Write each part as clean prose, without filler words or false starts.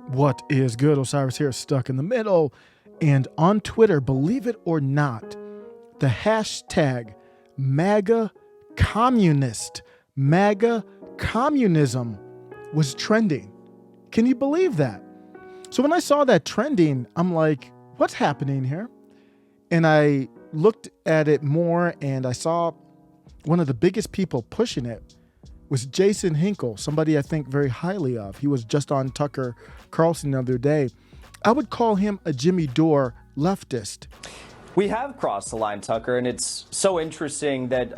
What is good? Osiris here, stuck in the middle. And on Twitter, believe it or not, the hashtag MAGACommunist, MAGACommunism was trending. Can you believe that? So when I saw that trending, I'm like, what's happening here? And I looked at it more and I saw one of the biggest people pushing it was Jason Hinkle, somebody I think very highly of. He was just on Tucker Carlson the other day. I would call him a Jimmy Dore leftist. We have crossed the line, Tucker, and it's so interesting that,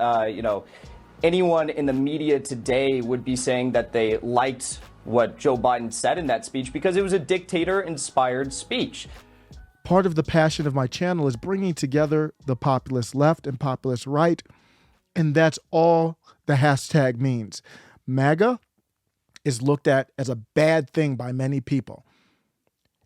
anyone in the media today would be saying that they liked what Joe Biden said in that speech because it was a dictator-inspired speech. Part of the passion of my channel is bringing together the populist left and populist right, and that's all the hashtag means. MAGA is looked at as a bad thing by many people.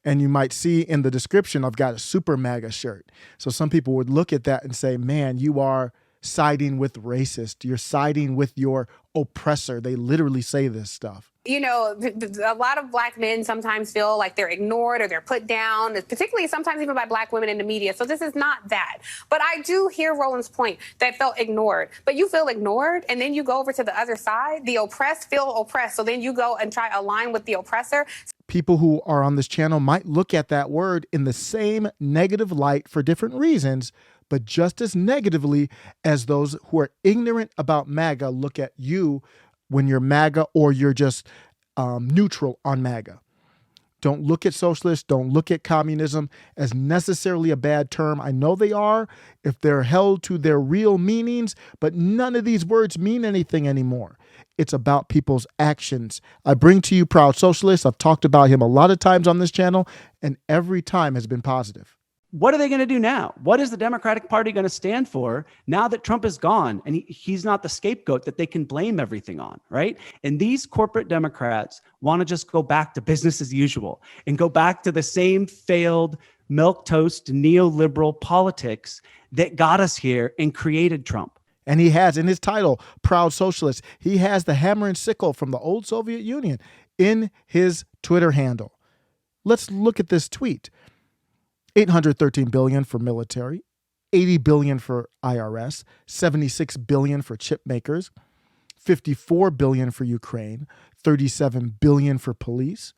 And you might see in the description, I've got a super MAGA shirt. So some people would look at that and say, man, you are siding with racist. You're siding with your oppressor. They literally say this stuff. You know, a lot of black men sometimes feel like they're ignored or they're put down, particularly sometimes even by black women in the media. So this is not that. But I do hear Roland's point that felt ignored. But you feel ignored and then you go over to the other side. The oppressed feel oppressed. So then you go and try to align with the oppressor. People who are on this channel might look at that word in the same negative light for different reasons, but just as negatively as those who are ignorant about MAGA look at you when you're MAGA or you're just neutral on MAGA. Don't look at socialists, don't look at communism as necessarily a bad term. I know they are if they're held to their real meanings, but none of these words mean anything anymore. It's about people's actions. I bring to you Proud Socialist. I've talked about him a lot of times on this channel, and every time has been positive. What are they going to do now? What is the Democratic Party going to stand for now that Trump is gone and he's not the scapegoat that they can blame everything on, right? And these corporate Democrats want to just go back to business as usual and go back to the same failed milquetoast neoliberal politics that got us here and created Trump. And he has in his title, Proud Socialist, he has the hammer and sickle from the old Soviet Union in his Twitter handle. Let's look at this tweet. $813 billion for military, $80 billion for IRS, $76 billion for chip makers, $54 billion for Ukraine, $37 billion for police.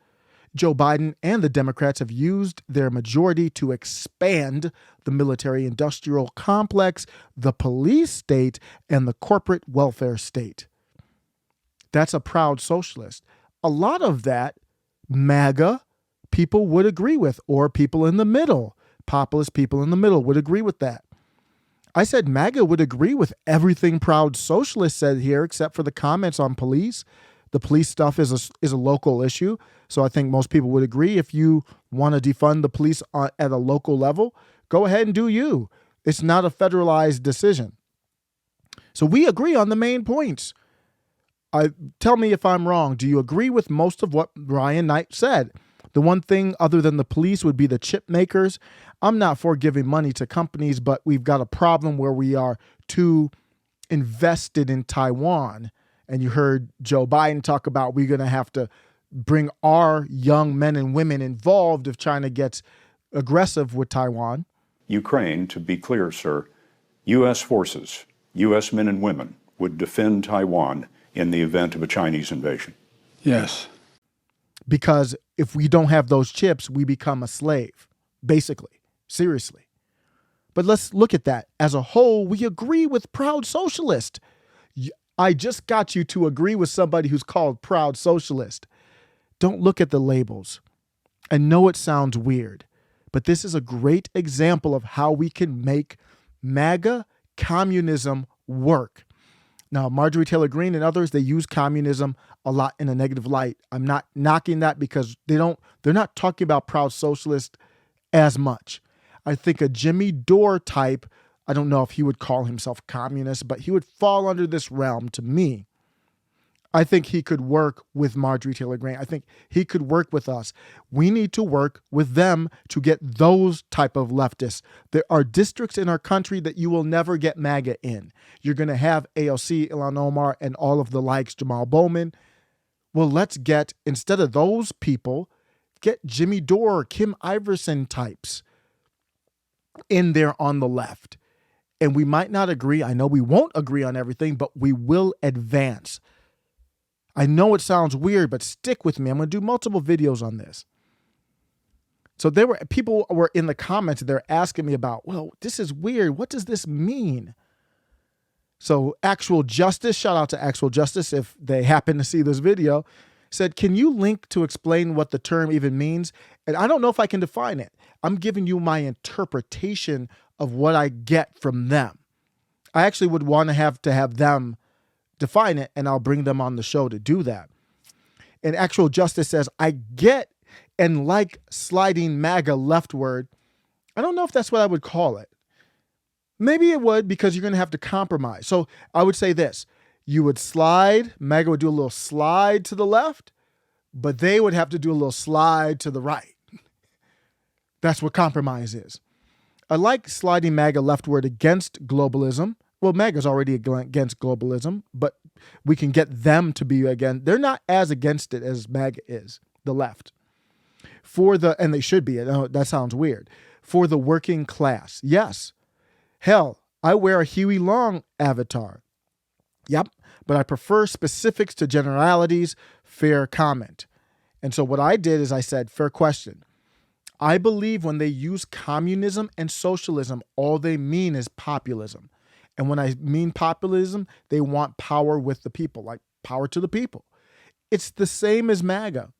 Joe Biden and the Democrats have used their majority to expand the military-industrial complex, the police state, and the corporate welfare state. That's a proud socialist. A lot of that MAGA people would agree with, or people in the middle, populist people in the middle would agree with that. I said MAGA would agree with everything Proud Socialist said here, except for the comments on police. The police stuff is a local issue. So I think most people would agree if you want to defund the police at a local level, go ahead and do you. It's not a federalized decision. So we agree on the main points. Tell me if I'm wrong. Do you agree with most of what Ryan Knight said? The one thing other than the police would be the chip makers. I'm not for giving money to companies, but we've got a problem where we are too invested in Taiwan. And you heard Joe Biden talk about we're going to have to bring our young men and women involved if China gets aggressive with Taiwan. Ukraine, to be clear, sir, U.S. forces, U.S. men and women would defend Taiwan in the event of a Chinese invasion. Yes. Because if we don't have those chips, we become a slave, basically, seriously. But let's look at that. As a whole, we agree with Proud Socialist. I just got you to agree with somebody who's called Proud Socialist. Don't look at the labels. I know it sounds weird, but this is a great example of how we can make MAGA communism work. Now, Marjorie Taylor Greene and others, they use communism a lot in a negative light. I'm not knocking that because they're not talking about Proud Socialist as much. I think a Jimmy Dore type, I don't know if he would call himself communist, but he would fall under this realm to me. I think he could work with Marjorie Taylor Greene. I think he could work with us. We need to work with them to get those type of leftists. There are districts in our country that you will never get MAGA in. You're going to have AOC, Ilhan Omar, and all of the likes, Jamal Bowman. Well, let's get, instead of those people, get Jimmy Dore, Kim Iverson types in there on the left. And we might not agree. I know we won't agree on everything, but we will advance. I know it sounds weird, but stick with me. I'm going to do multiple videos on this. So people were in the comments, they're asking me about, well, this is weird. What does this mean? So Actual Justice, shout out to Actual Justice if they happen to see this video, said, can you link to explain what the term even means? And I don't know if I can define it. I'm giving you my interpretation of what I get from them. I actually would want to have them define it, and I'll bring them on the show to do that. And Actual Justice says, I get and like sliding MAGA leftward. I don't know if that's what I would call it. Maybe it would, because you're going to have to compromise. So I would say this. You would slide, MAGA would do a little slide to the left, but they would have to do a little slide to the right. That's what compromise is. I like sliding MAGA leftward against globalism. Well, MAGA's already against globalism, but we can get them to be again. They're not as against it as MAGA is, the left. And they should be. That sounds weird. For the working class. Yes. Hell, I wear a Huey Long avatar. Yep. But I prefer specifics to generalities. Fair comment. And so what I did is I said, fair question. I believe when they use communism and socialism, all they mean is populism. And when I mean populism, they want power with the people, like power to the people. It's the same as MAGA.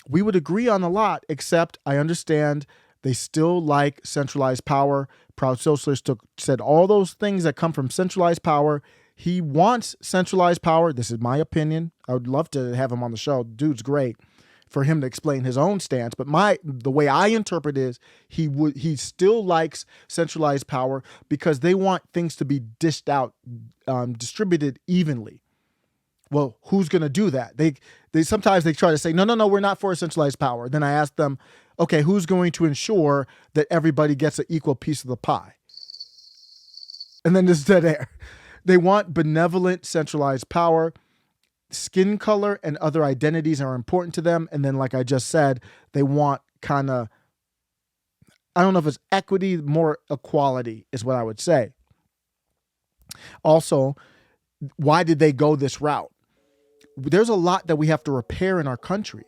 We would agree on a lot, except I understand they still like centralized power. Proud Socialist said all those things that come from centralized power. He wants centralized power. This is my opinion. I would love to have him on the show. Dude's great for him to explain his own stance. But the way I interpret it is he still likes centralized power because they want things to be dished out, distributed evenly. Well, who's going to do that? They sometimes try to say, no, we're not for centralized power. Then I ask them, okay, who's going to ensure that everybody gets an equal piece of the pie? And then there's dead air. They want benevolent centralized power. Skin color and other identities are important to them. And then, like I just said, they want kind of, I don't know if it's equity, more equality is what I would say. Also, why did they go this route? There's a lot that we have to repair in our country.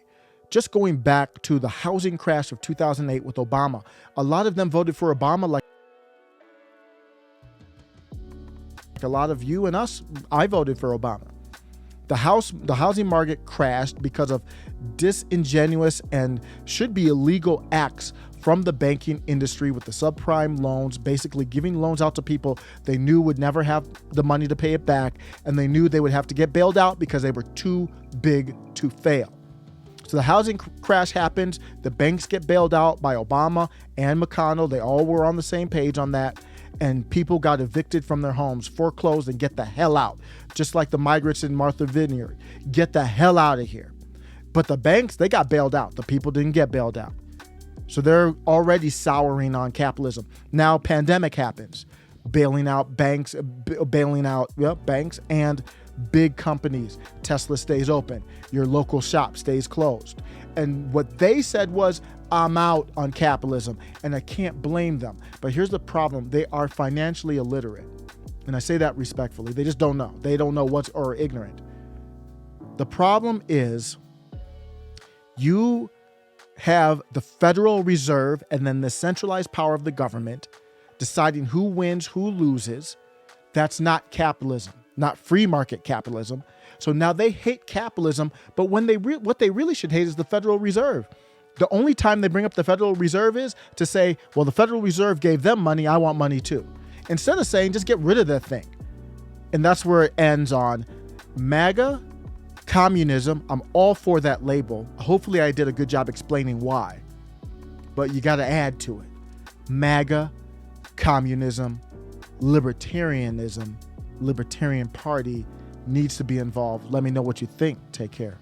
Just going back to the housing crash of 2008 with Obama, a lot of them voted for Obama like a lot of you and us. I voted for Obama. The housing market crashed because of disingenuous and should be illegal acts from the banking industry with the subprime loans, basically giving loans out to people they knew would never have the money to pay it back, and they knew they would have to get bailed out because they were too big to fail. So the housing crash happens, the banks get bailed out by Obama and McConnell. They all were on the same page on that, and people got evicted from their homes, foreclosed, and get the hell out. Just like the migrants in Martha Vineyard. Get the hell out of here. But the banks, they got bailed out. The people didn't get bailed out. So they're already souring on capitalism. Now pandemic happens, bailing out banks and big companies. Tesla stays open. Your local shop stays closed. And what they said was, I'm out on capitalism, and I can't blame them. But here's the problem. They are financially illiterate. And I say that respectfully. They just don't know. They don't know or ignorant. The problem is you have the Federal Reserve and then the centralized power of the government deciding who wins, who loses. That's not capitalism, not free market capitalism. So now they hate capitalism, but when what they really should hate is the Federal Reserve. The only time they bring up the Federal Reserve is to say, well, the Federal Reserve gave them money, I want money too. Instead of saying, just get rid of that thing. And that's where it ends on MAGA, communism. I'm all for that label. Hopefully I did a good job explaining why, but you got to add to it. MAGA, communism, libertarianism, Libertarian Party needs to be involved. Let me know what you think. Take care.